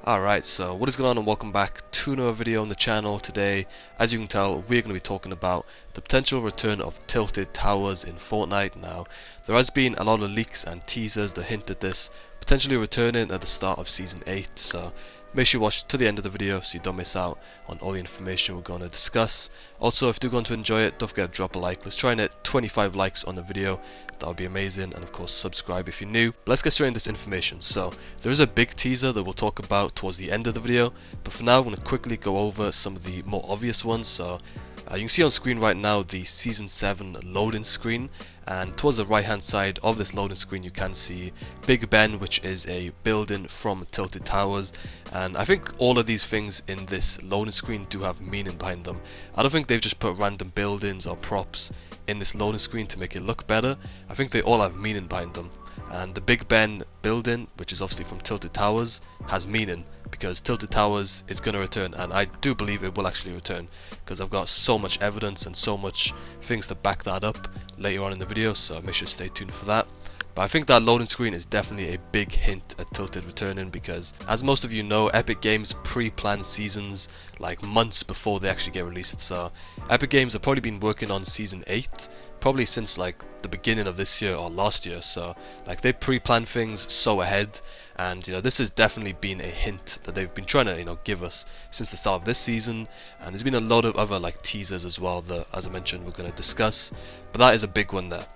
Alright, so what is going on and welcome back to another video on the channel. Today, as you can tell, we're going to be talking about the potential return of tilted towers in Fortnite. Now, there has been a lot of leaks and teasers that hint at this potentially returning at the start of Season 8, so make sure you watch to the end of the video so you don't miss out on all the information we're going to discuss. Also, if you're going to enjoy it, don't forget to drop a like. Let's try and hit 25 likes on the video. That would be amazing, and of course subscribe if you're new. But let's get straight into this information. So there is a big teaser that we'll talk about towards the end of the video, but for now I'm going to quickly go over some of the more obvious ones. So you can see on screen right now the Season 7 loading screen, and towards the right hand side of this loading screen you can see Big Ben, which is a building from Tilted Towers. And I think all of these things in this loading screen do have meaning behind them. I don't think they've just put random buildings or props in this loading screen to make it look better. I think they all have meaning behind them. And the Big Ben building, which is obviously from Tilted Towers, has meaning because Tilted Towers is going to return, and I do believe it will actually return because I've got so much evidence and so much things to back that up later on in the video, so make sure to stay tuned for that. But I think that loading screen is definitely a big hint at Tilted returning because, as most of you know, Epic Games pre-plan seasons like months before they actually get released. So Epic Games have probably been working on Season 8 probably since like the beginning of this year or last year. So like they pre-plan things so ahead, and this has definitely been a hint that they've been trying to give us since the start of this season. And there's been a lot of other like teasers as well that, as I mentioned, we're going to discuss, but that is a big one there.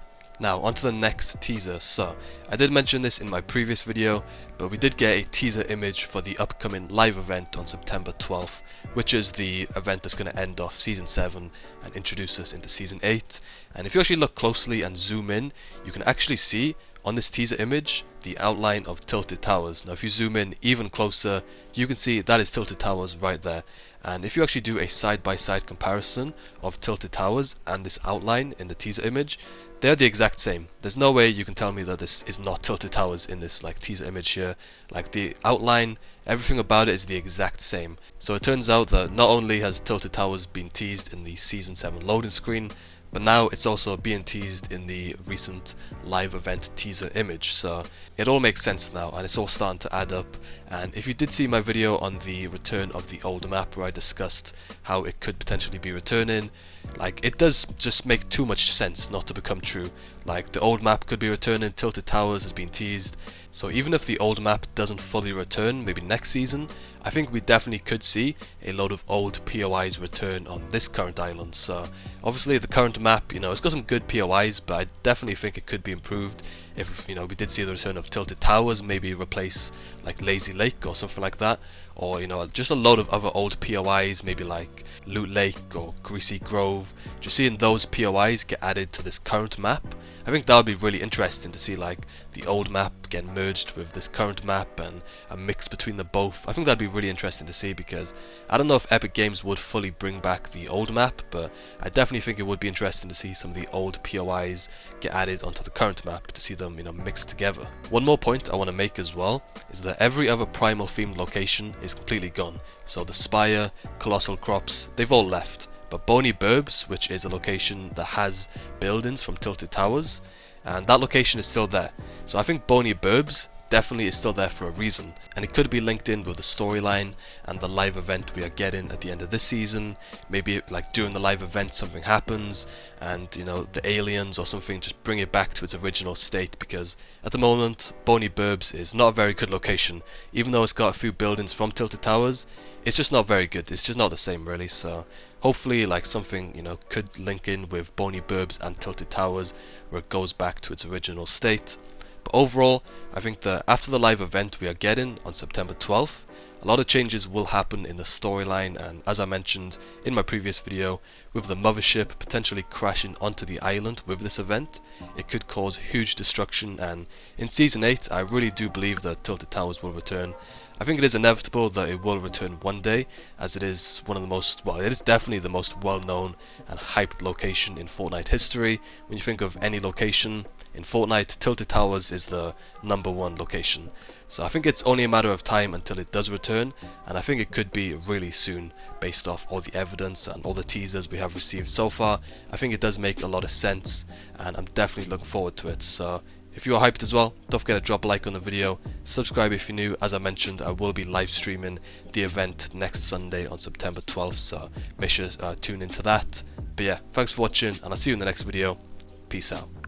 Now onto the next teaser. So I did mention this in my previous video, but we did get a teaser image for the upcoming live event on September 12th, which is the event that's going to end off Season 7 and introduce us into Season 8. And if you actually look closely and zoom in, you can actually see on this teaser image the outline of Tilted Towers. Now if you zoom in even closer, you can see that is Tilted Towers right there. And if you actually do a side-by-side comparison of Tilted Towers and this outline in the teaser image, they're the exact same. There's no way you can tell me that this is not Tilted Towers in this like teaser image here. Like the outline, everything about it is the exact same. So it turns out that not only has Tilted Towers been teased in the Season 7 loading screen, but now it's also being teased in the recent live event teaser image. So it all makes sense now, and it's all starting to add up. And if you did see my video on the return of the old map where I discussed how it could potentially be returning, like it does just make too much sense not to become true. Like the old map could be returning, Tilted Towers has been teased. So even if the old map doesn't fully return, maybe next season, I think we definitely could see a load of old POIs return on this current island. So obviously the current map, it's got some good POIs, but I definitely think it could be improved if we did see the return of Tilted Towers, maybe replace like Lazy Lake or something like that, or just a load of other old POIs, maybe like Loot Lake or Greasy Grove. Just seeing those POIs get added to this current map, I think that would be really interesting to see, like the old map getting merged with this current map and a mix between the both. I think that'd be really interesting to see because I don't know if Epic Games would fully bring back the old map, but I definitely think it would be interesting to see some of the old POIs get added onto the current map to see them mixed together. One more point I want to make as well is that every other primal themed location is completely gone. So the Spire, Colossal Crops, they've all left. But Bony Burbs, which is a location that has buildings from Tilted Towers, and that location is still there. So I think Bony Burbs definitely is still there for a reason, and it could be linked in with the storyline and the live event we are getting at the end of this season. Maybe like during the live event something happens and the aliens or something just bring it back to its original state, because at the moment Bony Burbs is not a very good location. Even though it's got a few buildings from Tilted Towers, it's just not very good. It's just not the same really. So hopefully like something could link in with Bony Burbs and Tilted Towers where it goes back to its original state. But overall, I think that after the live event we are getting on September 12th, a lot of changes will happen in the storyline, and as I mentioned in my previous video, with the mothership potentially crashing onto the island with this event, it could cause huge destruction. And in Season 8 I really do believe that Tilted Towers will return. I think it is inevitable that it will return one day, as it is one of the most, well, it is definitely the most well-known and hyped location in Fortnite history. When you think of any location in Fortnite, Tilted Towers is the #1 location. So I think it's only a matter of time until it does return, and I think it could be really soon based off all the evidence and all the teasers we have received so far. I think it does make a lot of sense, and I'm definitely looking forward to it. So If you are hyped as well, don't forget to drop a like on the video, subscribe if you're new. As I mentioned, I will be live streaming the event next Sunday on September 12th, so make sure to tune into that. But yeah, thanks for watching, and I'll see you in the next video. Peace out.